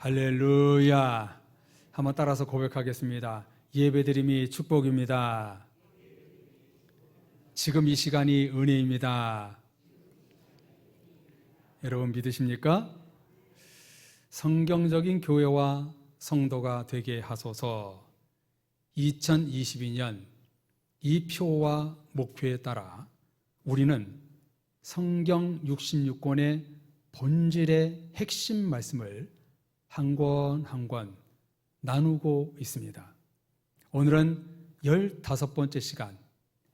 할렐루야. 한번 따라서 고백하겠습니다. 예배드림이 축복입니다. 지금 이 시간이 은혜입니다. 여러분 믿으십니까? 성경적인 교회와 성도가 되게 하소서. 2022년 이 표와 목표에 따라 우리는 성경 66권의 본질의 핵심 말씀을 한 권 한 권 나누고 있습니다. 오늘은 15번째 시간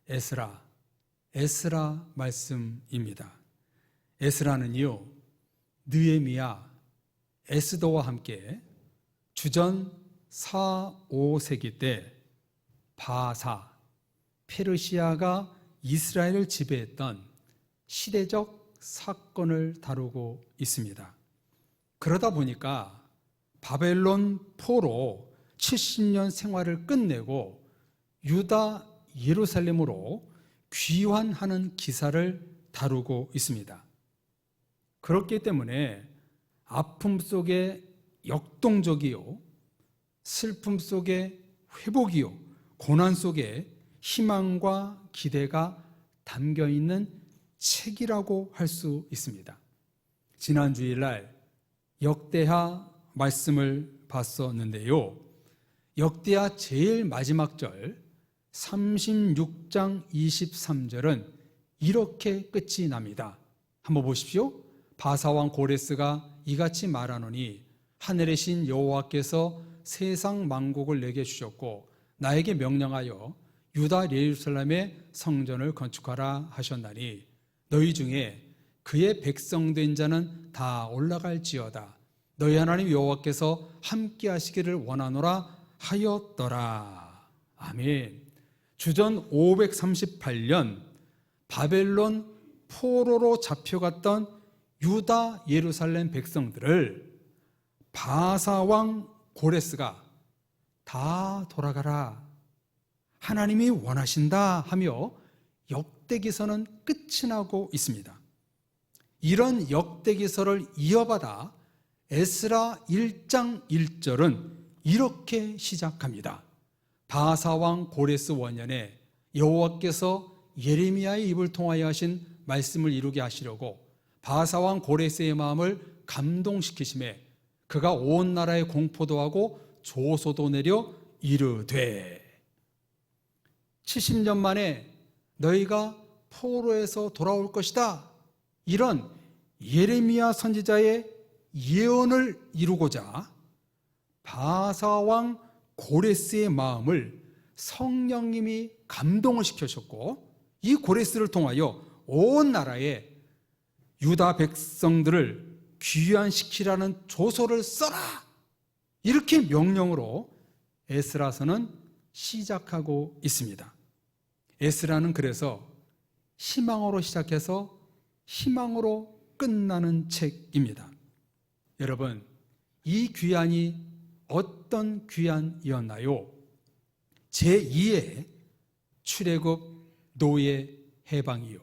에스라 말씀입니다. 에스라는요, 느헤미야, 에스더와 함께 주전 4, 5세기 때 바사, 페르시아가 이스라엘을 지배했던 시대적 사건을 다루고 있습니다. 그러다 보니까 바벨론 포로 70년 생활을 끝내고 유다 예루살렘으로 귀환하는 기사를 다루고 있습니다. 그렇기 때문에 아픔 속에 역동적이요, 슬픔 속에 회복이요, 고난 속에 희망과 기대가 담겨있는 책이라고 할 수 있습니다. 지난 주일날 역대하 말씀을 봤었는데요, 역대하 제일 마지막 절 36장 23절은 이렇게 끝이 납니다. 한번 보십시오. 바사왕 고레스가 이같이 말하노니 하늘의 신 여호와께서 세상 만국을 내게 주셨고 나에게 명령하여 유다 예루살렘의 성전을 건축하라 하셨나니 너희 중에 그의 백성된 자는 다 올라갈지어다. 너희 하나님 여호와께서 함께 하시기를 원하노라 하였더라. 아멘. 주전 538년 바벨론 포로로 잡혀갔던 유다 예루살렘 백성들을 바사왕 고레스가 다 돌아가라, 하나님이 원하신다 하며 역대기서는 끝이 나고 있습니다. 이런 역대기서를 이어받아 에스라 1장 1절은 이렇게 시작합니다. 바사왕 고레스 원년에 여호와께서 예레미야의 입을 통하여 하신 말씀을 이루게 하시려고 바사왕 고레스의 마음을 감동시키심에 그가 온 나라에 공포도 하고 조소도 내려 이르되 70년 만에 너희가 포로에서 돌아올 것이다, 이런 예레미야 선지자의 예언을 이루고자 바사왕 고레스의 마음을 성령님이 감동을 시켜주셨고 이 고레스를 통하여 온 나라에 유다 백성들을 귀환시키라는 조서를 써라, 이렇게 명령으로 에스라서는 시작하고 있습니다. 에스라는 그래서 희망으로 시작해서 희망으로 끝나는 책입니다. 여러분, 이 귀환이 어떤 귀환이었나요? 제2의 출애굽 노예 해방이요,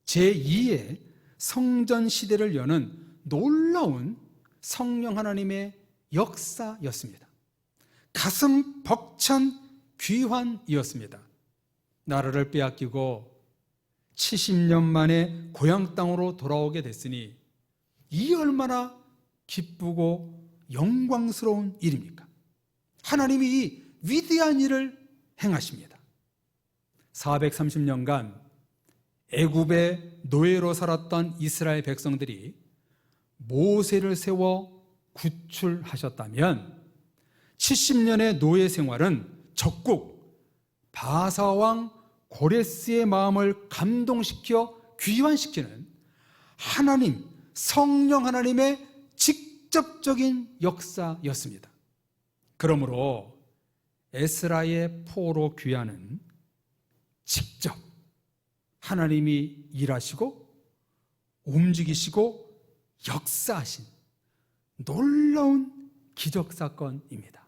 제2의 성전 시대를 여는 놀라운 성령 하나님의 역사였습니다. 가슴 벅찬 귀환이었습니다. 나라를 빼앗기고 70년 만에 고향 땅으로 돌아오게 됐으니 이 얼마나 기쁘고 영광스러운 일입니까? 하나님이 이 위대한 일을 행하십니다. 430년간 애굽의 노예로 살았던 이스라엘 백성들이 모세를 세워 구출하셨다면 70년의 노예 생활은 적국 바사왕 고레스의 마음을 감동시켜 귀환시키는 하나님, 성령 하나님의 직접적인 역사였습니다. 그러므로 에스라의 포로 귀환은 직접 하나님이 일하시고 움직이시고 역사하신 놀라운 기적사건입니다.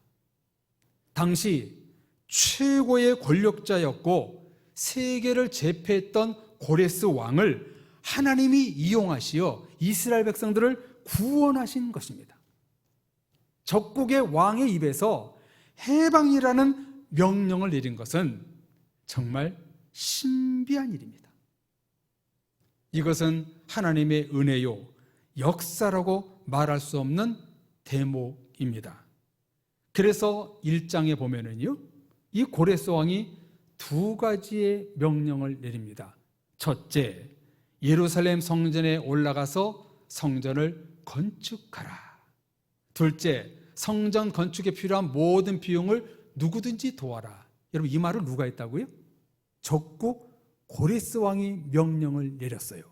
당시 최고의 권력자였고 세계를 제패했던 고레스 왕을 하나님이 이용하시어 이스라엘 백성들을 구원하신 것입니다. 적국의 왕의 입에서 해방이라는 명령을 내린 것은 정말 신비한 일입니다. 이것은 하나님의 은혜요, 역사라고 말할 수 없는 대목입니다. 그래서 1장에 보면은요, 이 고레스 왕이 두 가지의 명령을 내립니다. 첫째, 예루살렘 성전에 올라가서 성전을 건축하라. 둘째, 성전 건축에 필요한 모든 비용을 누구든지 도와라. 여러분, 이 말을 누가 했다고요? 적국 고레스 왕이 명령을 내렸어요.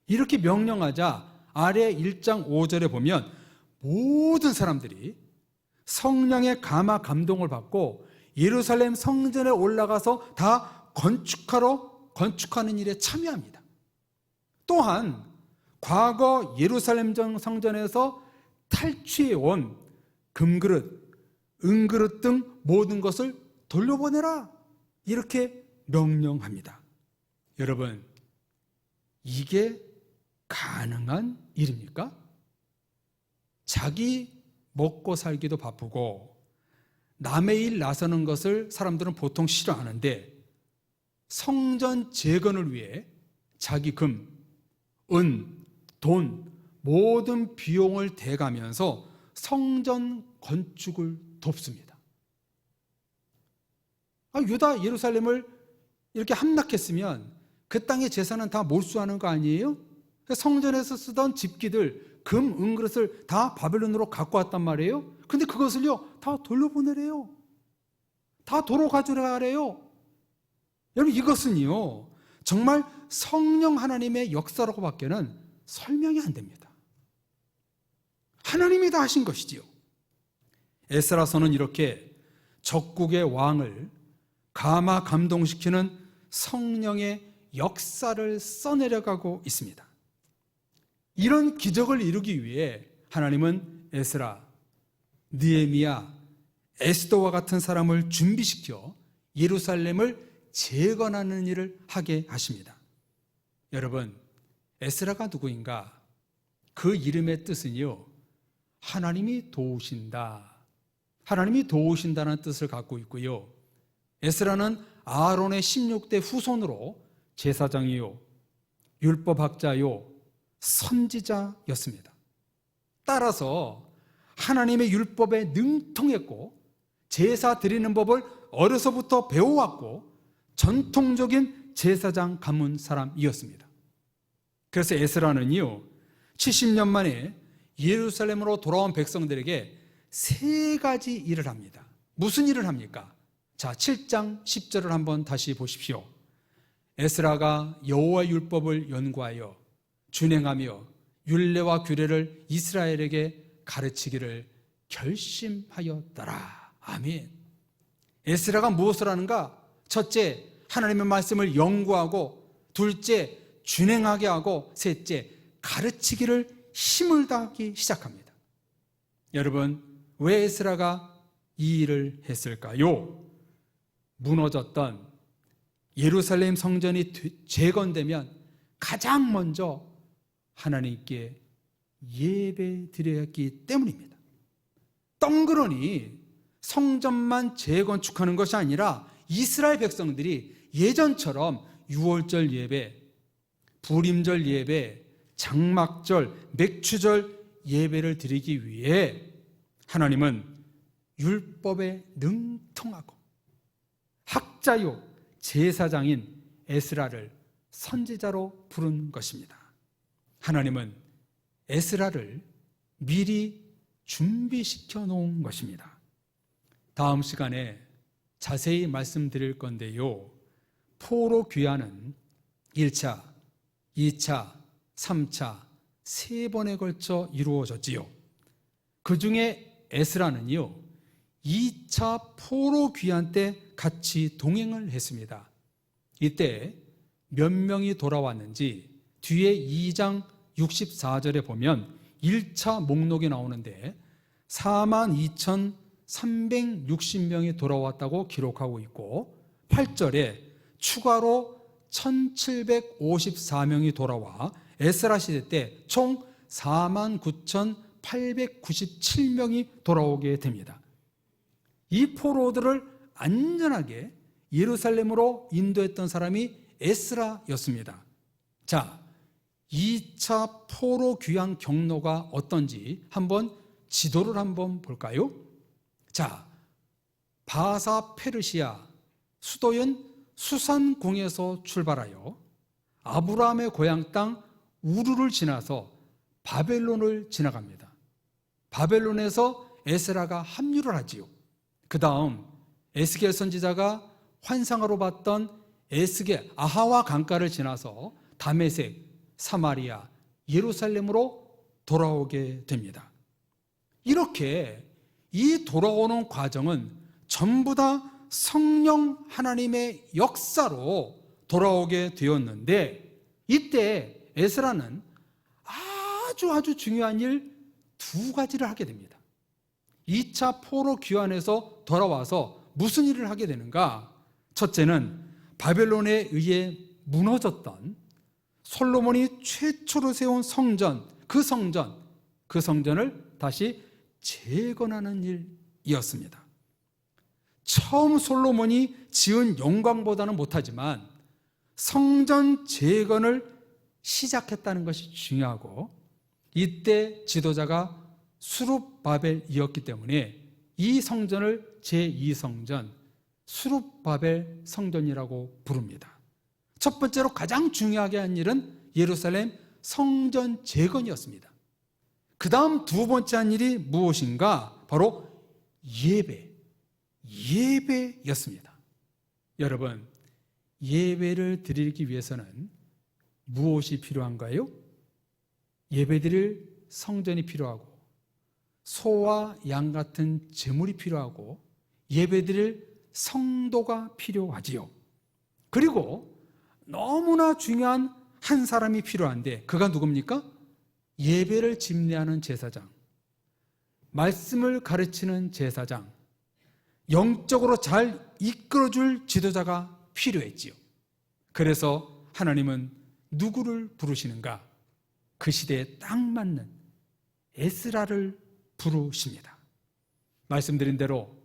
이렇게 명령하자 아래 1장 5절에 보면 모든 사람들이 성령의 감화 감동을 받고 예루살렘 성전에 올라가서 다 건축하는 일에 참여합니다. 또한 과거 예루살렘 성전에서 탈취해온 금그릇, 은그릇 등 모든 것을 돌려보내라, 이렇게 명령합니다. 여러분, 이게 가능한 일입니까? 자기 먹고 살기도 바쁘고 남의 일 나서는 것을 사람들은 보통 싫어하는데 성전 재건을 위해 자기 금, 은, 돈, 모든 비용을 대가면서 성전 건축을 돕습니다. 유다 예루살렘을 이렇게 함락했으면 그 땅의 재산은 다 몰수하는 거 아니에요? 성전에서 쓰던 집기들, 금, 은그릇을 다 바벨론으로 갖고 왔단 말이에요. 근데 그것을요, 다 돌려보내래요. 다 도로 가져가래요. 여러분, 이것은요, 정말 성령 하나님의 역사라고 밖에는 설명이 안 됩니다. 하나님이 다 하신 것이지요. 에스라서는 이렇게 적국의 왕을 감화 감동시키는 성령의 역사를 써내려가고 있습니다. 이런 기적을 이루기 위해 하나님은 에스라, 느헤미야, 에스더와 같은 사람을 준비시켜 예루살렘을 재건하는 일을 하게 하십니다. 여러분, 에스라가 누구인가? 그 이름의 뜻은요, 하나님이 도우신다, 하나님이 도우신다는 뜻을 갖고 있고요, 에스라는 아론의 16대 후손으로 제사장이요, 율법학자요, 선지자였습니다. 따라서 하나님의 율법에 능통했고 제사 드리는 법을 어려서부터 배워왔고 전통적인 제사장 가문 사람이었습니다. 그래서 에스라는요, 70년 만에 예루살렘으로 돌아온 백성들에게 세 가지 일을 합니다. 무슨 일을 합니까? 자, 7장 10절을 한번 다시 보십시오. 에스라가 여호와의 율법을 연구하여 준행하며 율례와 규례를 이스라엘에게 가르치기를 결심하였더라. 아멘. 에스라가 무엇을 하는가? 첫째, 하나님의 말씀을 연구하고, 둘째, 준행하게 하고, 셋째, 가르치기를 힘을 다하기 시작합니다. 여러분, 왜 에스라가 이 일을 했을까요? 무너졌던 예루살렘 성전이 재건되면 가장 먼저 하나님께 예배 드려야 했기 때문입니다. 덩그러니 성전만 재건축하는 것이 아니라 이스라엘 백성들이 예전처럼 유월절 예배, 부림절 예배, 장막절, 맥추절 예배를 드리기 위해 하나님은 율법에 능통하고 학자요 제사장인 에스라를 선지자로 부른 것입니다. 하나님은 에스라를 미리 준비시켜 놓은 것입니다. 다음 시간에 자세히 말씀드릴 건데요, 포로 귀환은 1차, 2차, 3차, 3번에 걸쳐 이루어졌지요. 그 중에 에스라는요, 2차 포로 귀환 때 같이 동행을 했습니다. 이때 몇 명이 돌아왔는지 뒤에 2장 64절에 보면 1차 목록이 나오는데 42,360명이 돌아왔다고 기록하고 있고, 8절에 추가로 1,754명이 돌아와 에스라 시대 때 총 897명이 돌아오게 됩니다. 이 포로들을 안전하게 예루살렘으로 인도했던 사람이 에스라였습니다. 자, 2차 포로 귀환 경로가 어떤지 한번 지도를 한번 볼까요? 자, 바사 페르시아 수도인 수산궁에서 출발하여 아브라함의 고향 땅 우르를 지나서 바벨론을 지나갑니다. 바벨론에서 에스라가 합류를 하지요. 그 다음 에스겔 선지자가 환상으로 봤던 에스겔 아하와 강가를 지나서 다메섹, 사마리아, 예루살렘으로 돌아오게 됩니다. 이렇게 이 돌아오는 과정은 전부 다 성령 하나님의 역사로 돌아오게 되었는데, 이때 에스라는 아주 중요한 일 두 가지를 하게 됩니다. 2차 포로 귀환에서 돌아와서 무슨 일을 하게 되는가? 첫째는 바벨론에 의해 무너졌던 솔로몬이 최초로 세운 성전, 그 성전을 다시 재건하는 일이었습니다. 처음 솔로몬이 지은 영광보다는 못하지만 성전 재건을 시작했다는 것이 중요하고, 이때 지도자가 수룹바벨이었기 때문에 이 성전을 제2성전 수룹바벨 성전이라고 부릅니다. 첫 번째로 가장 중요하게 한 일은 예루살렘 성전 재건이었습니다. 그 다음 두 번째 한 일이 무엇인가? 바로 예배였습니다. 여러분, 예배를 드리기 위해서는 무엇이 필요한가요? 예배드릴 성전이 필요하고, 소와 양 같은 제물이 필요하고, 예배드릴 성도가 필요하지요. 그리고 너무나 중요한 한 사람이 필요한데, 그가 누굽니까? 예배를 집례하는 제사장, 말씀을 가르치는 제사장, 영적으로 잘 이끌어줄 지도자가 필요했지요. 그래서 하나님은 누구를 부르시는가? 그 시대에 딱 맞는 에스라를 부르십니다. 말씀드린 대로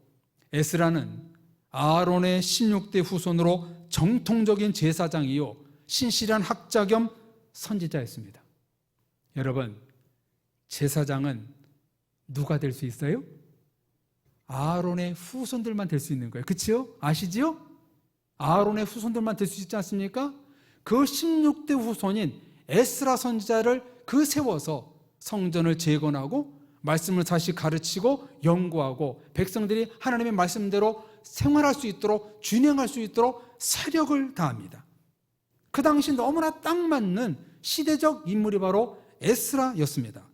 에스라는 아론의 16대 후손으로 정통적인 제사장이요 신실한 학자 겸 선지자였습니다. 여러분, 제사장은 누가 될 수 있어요? 아론의 후손들만 될 수 있는 거예요. 그치요? 아시지요? 아론의 후손들만 될 수 있지 않습니까? 그 16대 후손인 에스라 선지자를 그 세워서 성전을 재건하고 말씀을 다시 가르치고 연구하고 백성들이 하나님의 말씀대로 생활할 수 있도록, 준행할 수 있도록 사력을 다합니다. 그 당시 너무나 딱 맞는 시대적 인물이 바로 에스라였습니다.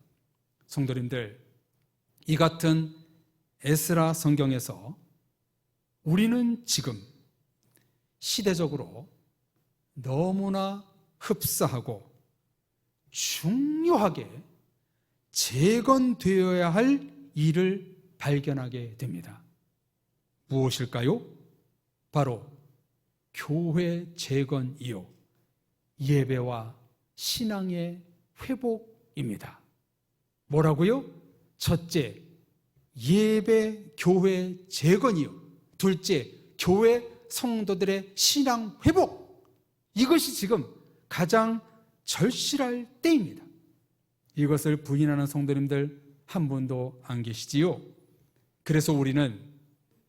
성도님들, 이 같은 에스라 성경에서 우리는 지금 시대적으로 너무나 흡사하고 중요하게 재건되어야 할 일을 발견하게 됩니다. 무엇일까요? 바로 교회 재건이요 예배와 신앙의 회복입니다. 뭐라고요? 첫째, 예배 교회 재건이요. 둘째, 교회 성도들의 신앙 회복. 이것이 지금 가장 절실할 때입니다. 이것을 부인하는 성도님들 한 분도 안 계시지요? 그래서 우리는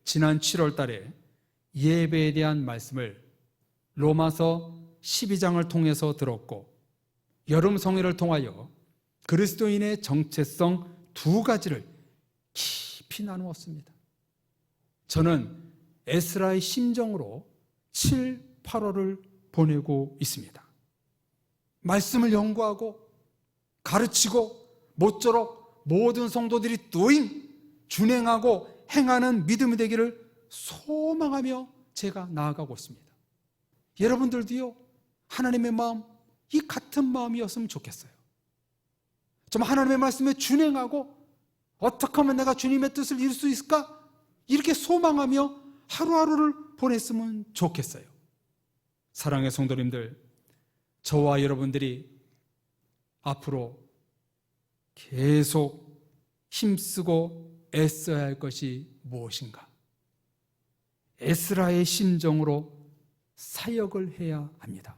지난 7월 달에 예배에 대한 말씀을 로마서 12장을 통해서 들었고, 여름 성회를 통하여 그리스도인의 정체성 두 가지를 깊이 나누었습니다. 저는 에스라의 심정으로 7, 8월을 보내고 있습니다. 말씀을 연구하고 가르치고 모쪼록 모든 성도들이 준행하고 행하는 믿음이 되기를 소망하며 제가 나아가고 있습니다. 여러분들도요, 하나님의 마음, 이 같은 마음이었으면 좋겠어요. 좀 하나님의 말씀에 준행하고 어떻게 하면 내가 주님의 뜻을 이룰 수 있을까? 이렇게 소망하며 하루하루를 보냈으면 좋겠어요. 사랑의 성도님들, 저와 여러분들이 앞으로 계속 힘쓰고 애써야 할 것이 무엇인가? 에스라의 심정으로 사역을 해야 합니다.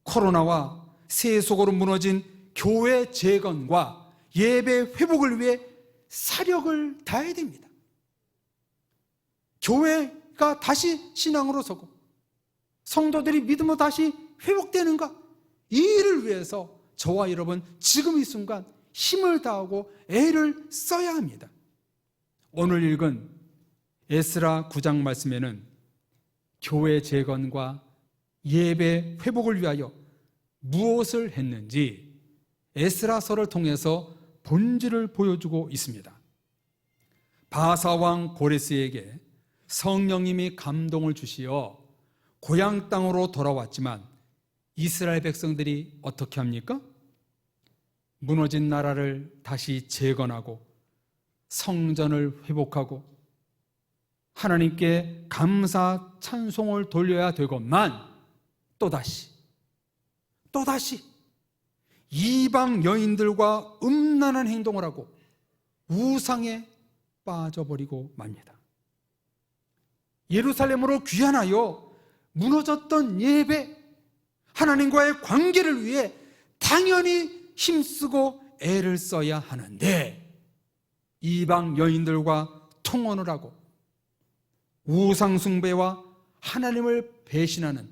코로나와 세속으로 무너진 교회 재건과 예배 회복을 위해 사력을 다해야 됩니다. 교회가 다시 신앙으로 서고 성도들이 믿음으로 다시 회복되는가? 이 일을 위해서 저와 여러분 지금 이 순간 힘을 다하고 애를 써야 합니다. 오늘 읽은 에스라 9장 말씀에는 교회 재건과 예배 회복을 위하여 무엇을 했는지 에스라서를 통해서 본질을 보여주고 있습니다. 바사왕 고레스에게 성령님이 감동을 주시어 고향 땅으로 돌아왔지만 이스라엘 백성들이 어떻게 합니까? 무너진 나라를 다시 재건하고 성전을 회복하고 하나님께 감사 찬송을 돌려야 되건만 또다시 이방 여인들과 음란한 행동을 하고 우상에 빠져버리고 맙니다. 예루살렘으로 귀환하여 무너졌던 예배, 하나님과의 관계를 위해 당연히 힘쓰고 애를 써야 하는데 이방 여인들과 통혼을 하고 우상 숭배와 하나님을 배신하는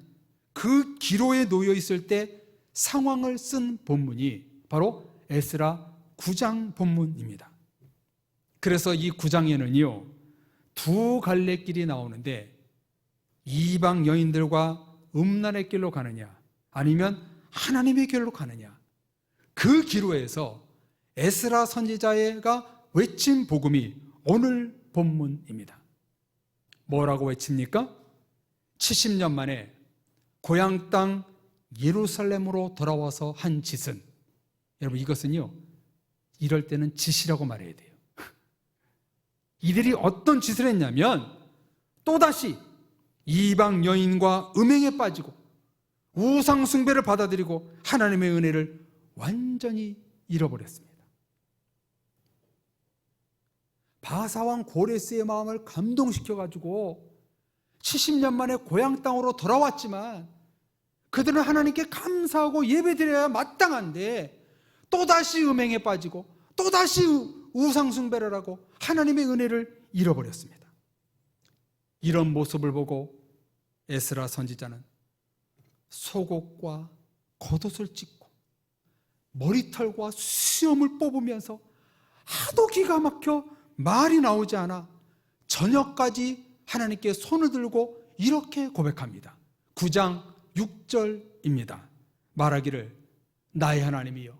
그 기로에 놓여 있을 때 상황을 쓴 본문이 바로 에스라 9장 본문입니다. 그래서 이 9장에는요 두 갈래 길이 나오는데 이방 여인들과 음란의 길로 가느냐 아니면 하나님의 길로 가느냐, 그 기로에서 에스라 선지자가 외친 복음이 오늘 본문입니다. 뭐라고 외칩니까? 70년 만에 고향 땅 예루살렘으로 돌아와서 한 짓은, 여러분 이것은요 이럴 때는 짓이라고 말해야 돼요. 이들이 어떤 짓을 했냐면 또다시 이방 여인과 음행에 빠지고 우상 숭배를 받아들이고 하나님의 은혜를 완전히 잃어버렸습니다. 바사왕 고레스의 마음을 감동시켜가지고 70년 만에 고향 땅으로 돌아왔지만 그들은 하나님께 감사하고 예배드려야 마땅한데 또다시 음행에 빠지고 또다시 우상 숭배를 하고 하나님의 은혜를 잃어버렸습니다. 이런 모습을 보고 에스라 선지자는 속옷과 겉옷을 찢고 머리털과 수염을 뽑으면서 하도 기가 막혀 말이 나오지 않아 저녁까지 하나님께 손을 들고 이렇게 고백합니다. 9장 6절입니다. 말하기를 나의 하나님이여,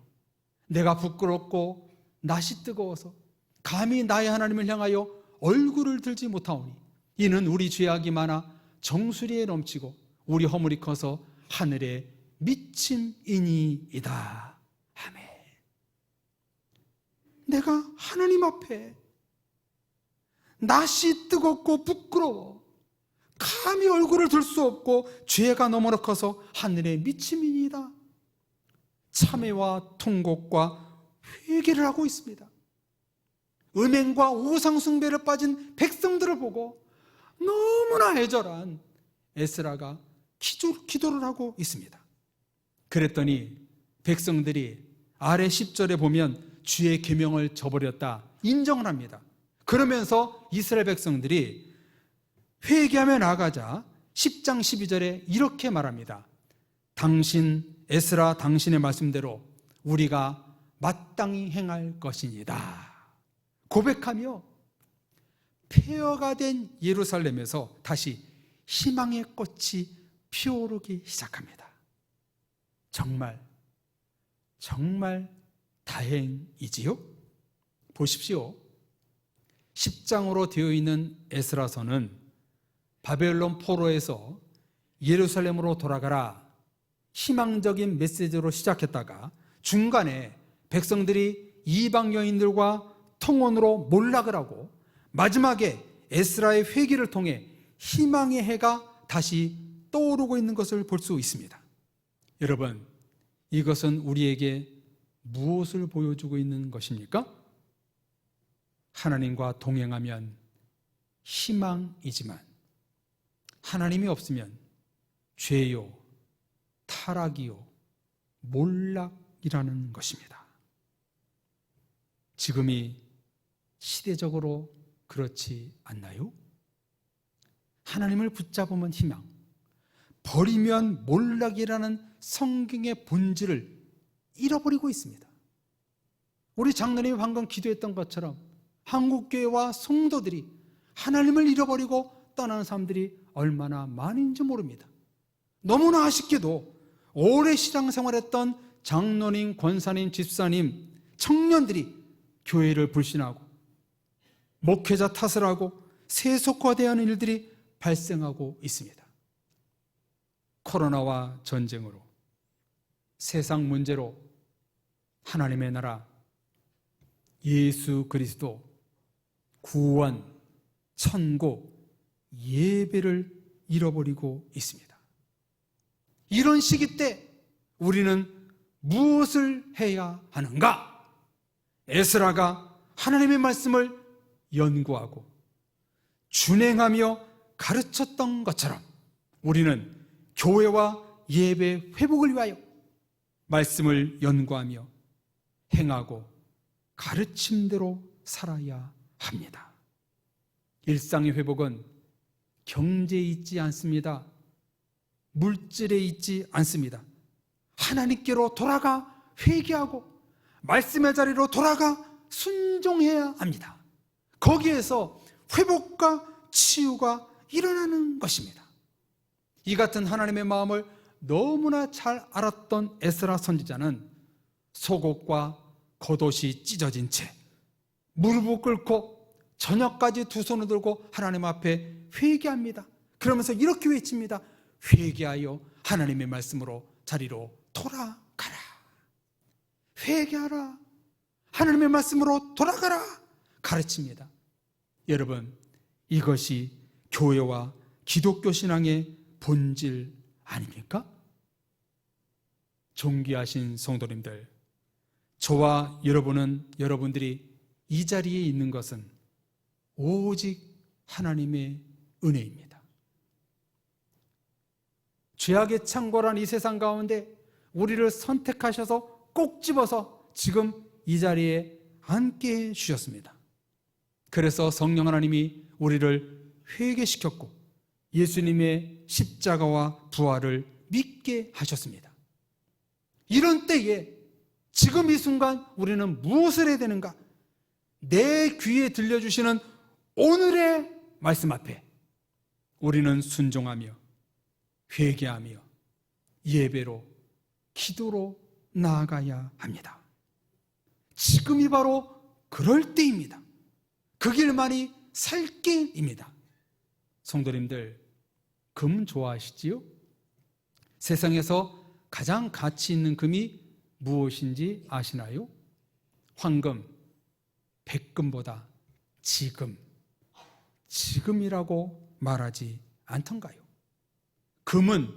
내가 부끄럽고 낯이 뜨거워서 감히 나의 하나님을 향하여 얼굴을 들지 못하오니 이는 우리 죄악이 많아 정수리에 넘치고 우리 허물이 커서 하늘에 미침이니이다. 아멘. 내가 하나님 앞에 낯이 뜨겁고 부끄러워 감히 얼굴을 들 수 없고 죄가 너무나 커서 하늘에 미침이니이다. 참회와 통곡과 회개를 하고 있습니다. 음행과 우상 숭배를 빠진 백성들을 보고 너무나 애절한 에스라가 기도를 하고 있습니다. 그랬더니 백성들이 아래 10절에 보면 주의 계명을 저버렸다 인정을 합니다. 그러면서 이스라엘 백성들이 회개하며 나아가자 10장 12절에 이렇게 말합니다. 당신 에스라 당신의 말씀대로 우리가 마땅히 행할 것이니다. 고백하며 폐허가 된 예루살렘에서 다시 희망의 꽃이 피어오르기 시작합니다. 정말 다행이지요? 보십시오. 10장으로 되어 있는 에스라서는 바벨론 포로에서 예루살렘으로 돌아가라 희망적인 메시지로 시작했다가 중간에 백성들이 이방 여인들과 통혼으로 몰락을 하고 마지막에 에스라의 회개를 통해 희망의 해가 다시 떠오르고 있는 것을 볼 수 있습니다. 여러분, 이것은 우리에게 무엇을 보여주고 있는 것입니까? 하나님과 동행하면 희망이지만 하나님이 없으면 죄요, 타락이요, 몰락이라는 것입니다. 지금이 시대적으로 그렇지 않나요? 하나님을 붙잡으면 희망, 버리면 몰락이라는 성경의 본질을 잃어버리고 있습니다. 우리 장로님이 방금 기도했던 것처럼 한국교회와 성도들이 하나님을 잃어버리고 떠나는 사람들이 얼마나 많은지 모릅니다. 너무나 아쉽게도 오래 신앙생활했던 장로님, 권사님, 집사님, 청년들이 교회를 불신하고 목회자 탓을 하고 세속화되는 일들이 발생하고 있습니다. 코로나와 전쟁으로, 세상 문제로 하나님의 나라, 예수 그리스도, 구원, 천국, 예배를 잃어버리고 있습니다. 이런 시기 때 우리는 무엇을 해야 하는가? 에스라가 하나님의 말씀을 연구하고 준행하며 가르쳤던 것처럼 우리는 교회와 예배 회복을 위하여 말씀을 연구하며 행하고 가르침대로 살아야 합니다. 일상의 회복은 경제에 있지 않습니다. 물질에 있지 않습니다. 하나님께로 돌아가 회개하고 말씀의 자리로 돌아가 순종해야 합니다. 거기에서 회복과 치유가 일어나는 것입니다. 이 같은 하나님의 마음을 너무나 잘 알았던 에스라 선지자는 속옷과 겉옷이 찢어진 채 무릎을 꿇고 저녁까지 두 손을 들고 하나님 앞에 회개합니다. 그러면서 이렇게 외칩니다. 회개하여 하나님의 말씀으로 자리로 돌아가라. 회개하라. 하나님의 말씀으로 돌아가라. 가르칩니다. 여러분, 이것이 교회와 기독교 신앙의 본질 아닙니까? 존귀하신 성도님들, 저와 여러분들이 이 자리에 있는 것은 오직 하나님의 은혜입니다. 죄악의 창궐한 이 세상 가운데 우리를 선택하셔서 꼭 집어서 지금 이 자리에 앉게 해주셨습니다. 그래서 성령 하나님이 우리를 회개시켰고 예수님의 십자가와 부활을 믿게 하셨습니다. 이런 때에 지금 이 순간 우리는 무엇을 해야 되는가? 내 귀에 들려주시는 오늘의 말씀 앞에 우리는 순종하며 회개하며 예배로 기도로 나아가야 합니다. 지금이 바로 그럴 때입니다. 그 길만이 살 길입니다. 성도님들, 금 좋아하시지요? 세상에서 가장 가치 있는 금이 무엇인지 아시나요? 황금, 백금보다 지금이라고 말하지 않던가요? 금은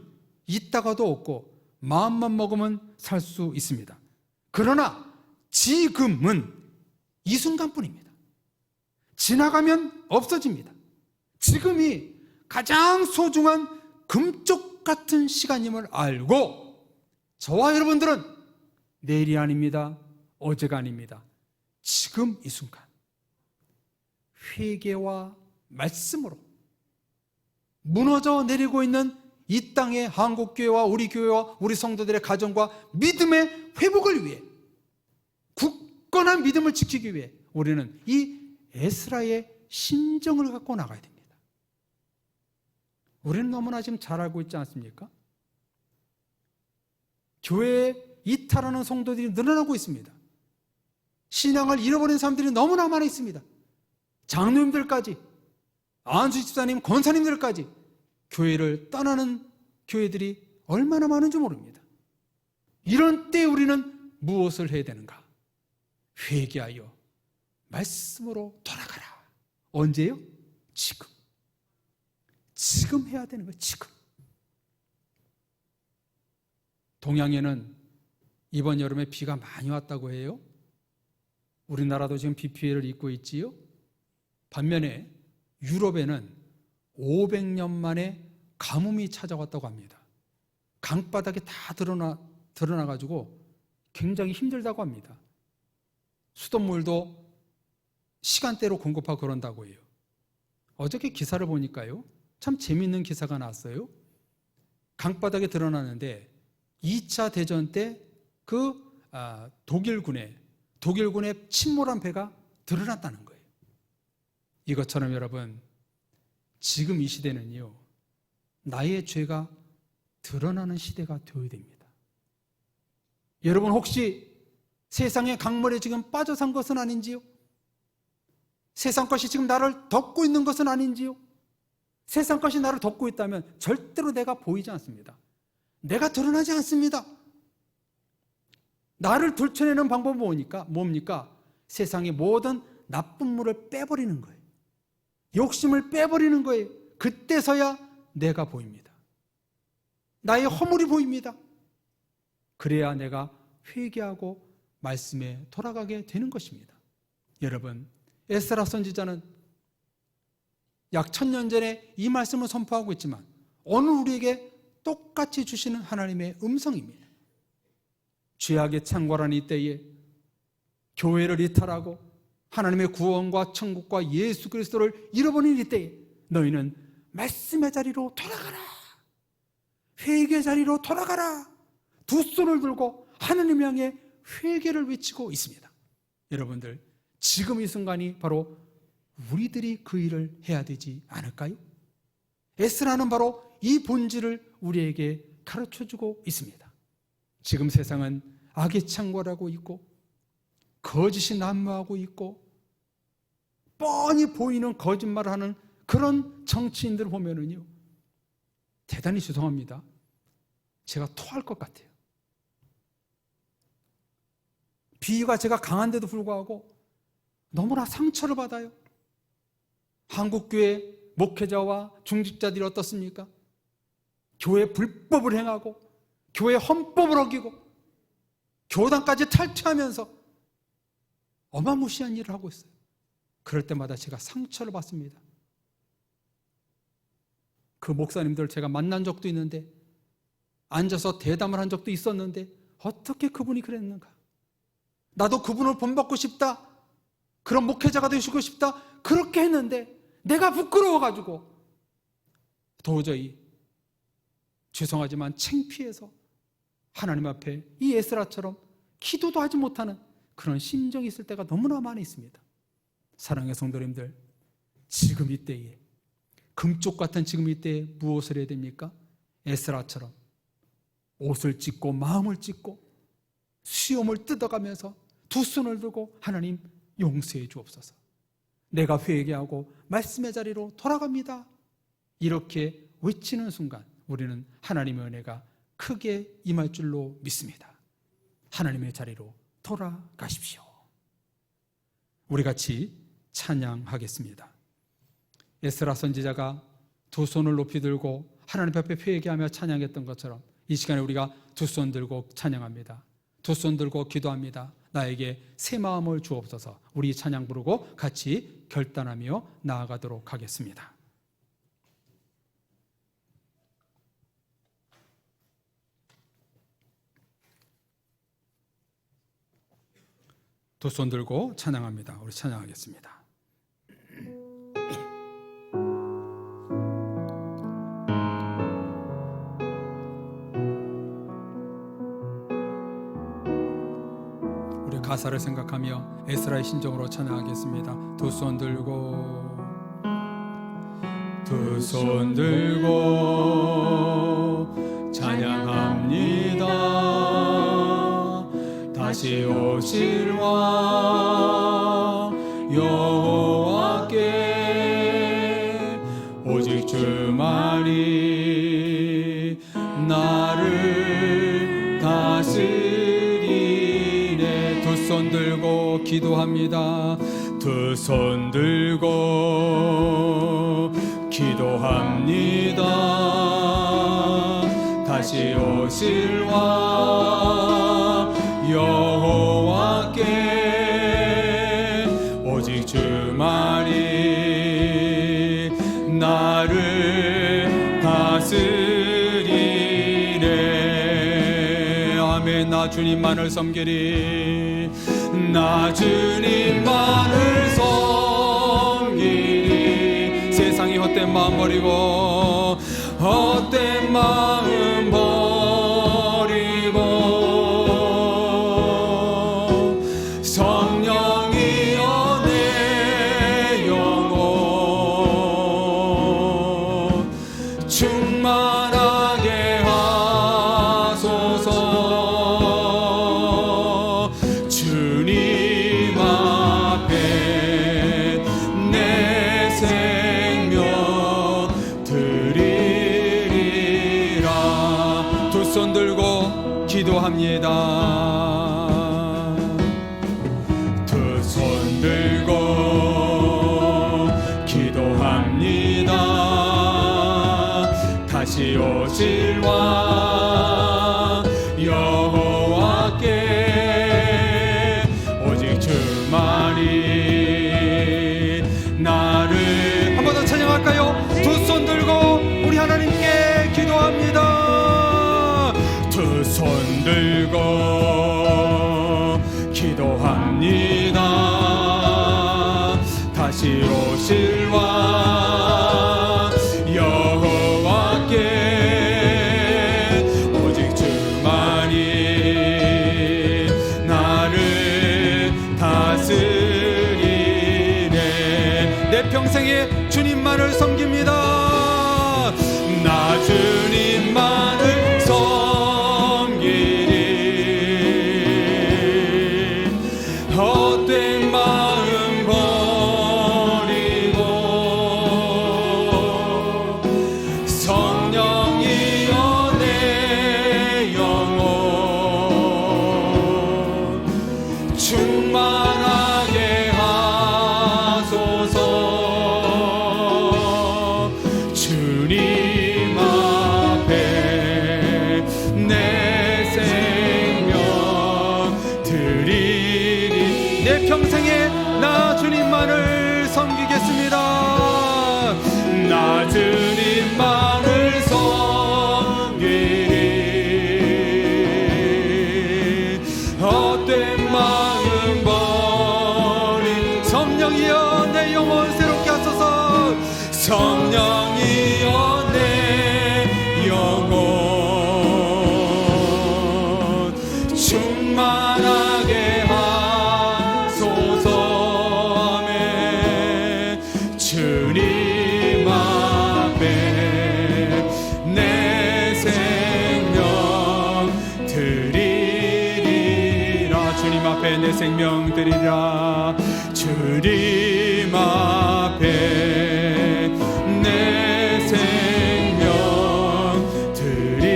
있다가도 없고 마음만 먹으면 살 수 있습니다. 그러나 지금은 이 순간뿐입니다. 지나가면 없어집니다. 지금이 가장 소중한 금쪽 같은 시간임을 알고 저와 여러분들은 내일이 아닙니다. 어제가 아닙니다. 지금 이 순간 회개와 말씀으로 무너져 내리고 있는 이 땅의 한국교회와 우리 교회와 우리 성도들의 가정과 믿음의 회복을 위해, 굳건한 믿음을 지키기 위해 우리는 이 에스라의 심정을 갖고 나가야 됩니다. 우리는 너무나 지금 잘 알고 있지 않습니까? 교회에 이탈하는 성도들이 늘어나고 있습니다. 신앙을 잃어버린 사람들이 너무나 많이 있습니다. 장로님들까지, 안수 집사님, 권사님들까지 교회를 떠나는 교회들이 얼마나 많은지 모릅니다. 이런 때 우리는 무엇을 해야 되는가? 회개하여 말씀으로 돌아가라. 언제요? 지금 해야 되는 거예요. 지금. 동양에는 이번 여름에 비가 많이 왔다고 해요. 우리나라도 지금 비 피해를 입고 있지요. 반면에 유럽에는 500년 만에 가뭄이 찾아왔다고 합니다. 강바닥이 다 드러나가지고 굉장히 힘들다고 합니다. 수돗물도 시간대로 공급하고 그런다고 해요. 어저께 기사를 보니까요, 참 재미있는 기사가 나왔어요. 강바닥에 드러나는데 2차 대전 때 그 독일군의 침몰한 배가 드러났다는 거예요. 이것처럼 여러분, 지금 이 시대는요, 나의 죄가 드러나는 시대가 되어야 됩니다. 여러분 혹시 세상의 강물에 지금 빠져 산 것은 아닌지요? 세상 것이 지금 나를 덮고 있는 것은 아닌지요? 세상 것이 나를 덮고 있다면 절대로 내가 보이지 않습니다. 내가 드러나지 않습니다. 나를 들춰내는 방법은 뭡니까? 세상의 모든 나쁜 물을 빼버리는 거예요. 욕심을 빼버리는 거예요. 그때서야 내가 보입니다. 나의 허물이 보입니다. 그래야 내가 회개하고 말씀에 돌아가게 되는 것입니다. 여러분, 에스라 선지자는 약 1000년 전에 이 말씀을 선포하고 있지만 오늘 우리에게 똑같이 주시는 하나님의 음성입니다. 죄악에 창궐한 이때에 교회를 이탈하고 하나님의 구원과 천국과 예수 그리스도를 잃어버린 이때에 너희는 말씀의 자리로 돌아가라, 회개의 자리로 돌아가라, 두 손을 들고 하나님 향해 회개를 외치고 있습니다. 여러분들, 지금 이 순간이 바로 우리들이 그 일을 해야 되지 않을까요? 에스라는 바로 이 본질을 우리에게 가르쳐주고 있습니다. 지금 세상은 악이 창궐하고 있고 거짓이 난무하고 있고 뻔히 보이는 거짓말을 하는 그런 정치인들을 보면은요, 대단히 죄송합니다. 제가 토할 것 같아요. 비위가 제가 강한데도 불구하고 너무나 상처를 받아요. 한국교회 목회자와 중직자들이 어떻습니까? 교회 불법을 행하고 교회 헌법을 어기고 교단까지 탈퇴하면서 어마무시한 일을 하고 있어요. 그럴 때마다 제가 상처를 받습니다. 그 목사님들 제가 만난 적도 있는데 앉아서 대담을 한 적도 있었는데 어떻게 그분이 그랬는가? 나도 그분을 본받고 싶다, 그런 목회자가 되시고 싶다, 그렇게 했는데 내가 부끄러워가지고 도저히 죄송하지만 창피해서 하나님 앞에 이 에스라처럼 기도도 하지 못하는 그런 심정이 있을 때가 너무나 많이 있습니다. 사랑의 성도님들, 지금 이때에, 금쪽 같은 지금 이때에 무엇을 해야 됩니까? 에스라처럼 옷을 찢고 마음을 찢고 수염을 뜯어가면서 두 손을 들고 하나님 용서해 주옵소서, 내가 회개하고 말씀의 자리로 돌아갑니다, 이렇게 외치는 순간 우리는 하나님의 은혜가 크게 임할 줄로 믿습니다. 하나님의 자리로 돌아가십시오. 우리 같이 찬양하겠습니다. 에스라 선지자가 두 손을 높이 들고 하나님 앞에 회개하며 찬양했던 것처럼 이 시간에 우리가 두 손 들고 찬양합니다. 두 손 들고 기도합니다. 나에게 새 마음을 주옵소서. 우리 찬양 부르고 같이 결단하며 나아가도록 하겠습니다. 두 손 들고 찬양합니다. 우리 찬양하겠습니다. 우리 가사를 생각하며 에스라의 심정으로 찬양하겠습니다. 두 손 들고, 두 손 들고 찬양합니다. 다시 오실 왕 여호와께 오직 주만이 나를 다스리네. 두 손 들고 기도합니다. 두 손 들고 기도합니다. 다시 오실 왕 여호와께 오직 주만이 주님만을 섬기리. 나 주님만을 섬기리. 세상이 헛된 마음 버리고 헛된 마음 버리고 성령이여 내 영혼 충만하게 하소서. 주님 앞에 내 생명 드리리라. 두 손 들고 기도합니다. 두 손 들고 기도합니다. 다시 오실 왕 여호와께 오직 주만이 나를. 한 번 더 찬양할까요? 두 손 들고 우리 하나님께 기도합니다. 두 손 들고 기도합니다. 다시 오실 왕 여호와께 오직 주만이 나를 다스리네. 내 평생에 주님만을 섬깁니다. 나 주님만을 섬기리. 헛된 마음 버리고 성령이여 내 영혼 충만하게 하소서. 주님 앞에 내 생명 드리리. 내 평생에 나 주님만을 섬기겠습니다. 나 주님만을 섬기리. 헛된 마음 버린 성령이여 내 영혼 새롭게 하소서. 성령이여 내 영혼 충만하게 하소서. 아멘. 주님 앞에 내 생명 드리리라. 주님 앞에 내 생명 드리리라. 주님 앞에 내 생명 드리리라.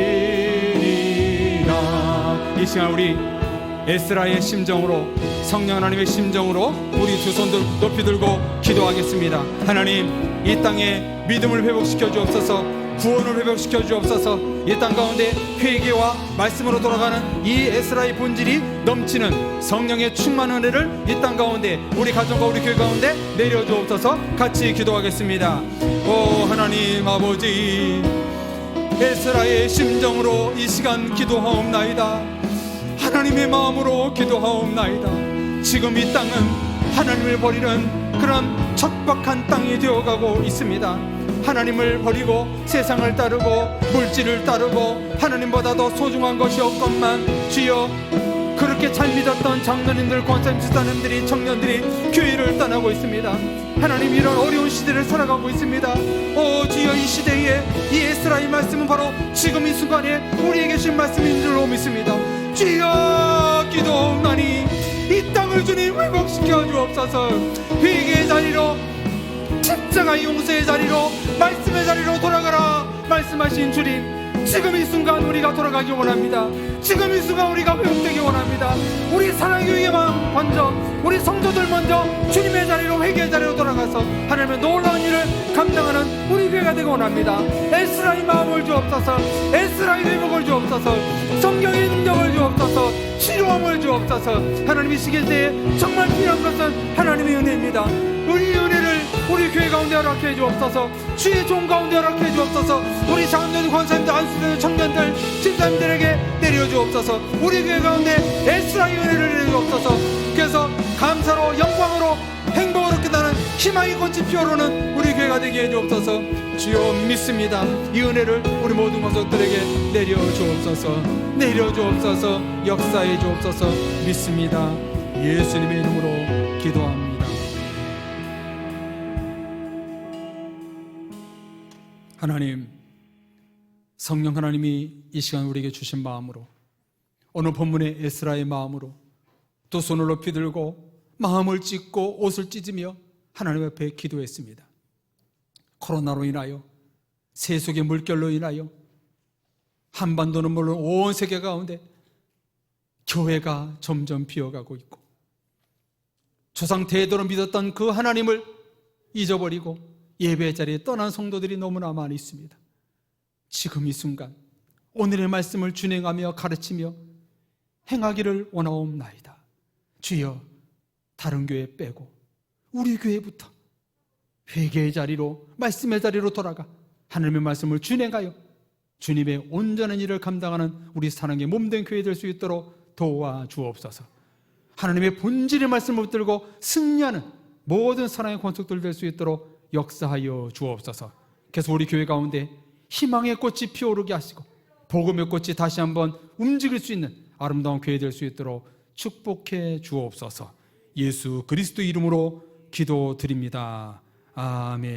이 시간 우리 에스라의 심정으로, 성령 하나님의 심정으로 우리 두 손 높이 들고 기도하겠습니다. 하나님, 이 땅에 믿음을 회복시켜 주옵소서. 구원을 회복시켜 주옵소서. 이 땅 가운데 회개와 말씀으로 돌아가는 이 에스라의 본질이 넘치는 성령의 충만 은혜를 이 땅 가운데 우리 가정과 우리 교회 가운데 내려 주옵소서. 같이 기도하겠습니다. 오 하나님 아버지, 에스라의 심정으로 이 시간 기도하옵나이다. 하나님의 마음으로 기도하옵나이다. 지금 이 땅은 하나님을 버리는 그런 척박한 땅이 되어가고 있습니다. 하나님을 버리고 세상을 따르고 물질을 따르고 하나님보다 더 소중한 것이 없건만 주여, 그렇게 잘 믿었던 장로님들, 권사님, 집사님들이, 청년들이 교회를 떠나고 있습니다. 하나님, 이런 어려운 시대를 살아가고 있습니다. 오 주여, 이 시대에 이 에스라의 말씀은 바로 지금 이 순간에 우리에게 주신 말씀인 줄로 믿습니다. 주여, 기도하오나니 이 땅을 주님 회복시켜 주옵소서. 회개의 자리로, 십자가 용서의 자리로, 말씀의 자리로 돌아가라 말씀하신 주님, 지금 이 순간 우리가 돌아가기 원합니다. 지금 이 순간 우리가 회복되기 원합니다. 우리 사랑교회 마음 먼저, 우리 성도들 먼저 주님의 자리로, 회개의 자리로 돌아가서 하나님의 놀라운 일을 감당하는 우리 교회가 되기 원합니다. 에스라의 마음을 주옵소서. 에스라의 회복을 주옵소서. 성경의 능력을 주옵소서. 치료함을 주옵소서. 하나님, 이 시기에 정말 필요한 것은 하나님의 은혜입니다. 우리 은혜를 우리 교회 가운데 허락해 주옵소서. 주의 종 가운데 허락해 주옵소서. 우리 장로님, 권사님들, 안수들, 청년들, 집사님들에게 내려 주옵소서. 우리 교회 가운데 에스라의 은혜를 내려 주옵소서. 그래서 감사로, 영광으로, 행복으로 끝나는 희망의 꽃이 피어오르는 우리 교회가 되게 해 주옵소서. 주여 믿습니다. 이 은혜를 우리 모든 권속들에게 내려 주옵소서. 내려 주옵소서. 역사해 주옵소서. 믿습니다. 예수님의 이름으로 기도합니다. 하나님, 성령 하나님이 이 시간 우리에게 주신 마음으로, 오늘 본문의 에스라의 마음으로 두 손을 높이 들고 마음을 찢고 옷을 찢으며 하나님 앞에 기도했습니다. 코로나로 인하여, 세속의 물결로 인하여, 한반도는 물론 온 세계 가운데 교회가 점점 비어가고 있고, 조상 대대로 믿었던 그 하나님을 잊어버리고 예배 자리에 떠난 성도들이 너무나 많이 있습니다. 지금 이 순간 오늘의 말씀을 준행하며 가르치며 행하기를 원하옵나이다. 주여, 다른 교회 빼고 우리 교회부터 회개의 자리로, 말씀의 자리로 돌아가 하나님의 말씀을 준행하여 주님의 온전한 일을 감당하는 우리 사랑의 몸된 교회 될 수 있도록 도와주옵소서. 하나님의 본질의 말씀을 붙들고 승리하는 모든 사랑의 권속들 될 수 있도록 역사하여 주옵소서. 그래서 우리 교회 가운데 희망의 꽃이 피어오르게 하시고 복음의 꽃이 다시 한번 움직일 수 있는 아름다운 교회 될 수 있도록 축복해 주옵소서. 예수 그리스도 이름으로 기도드립니다. 아멘.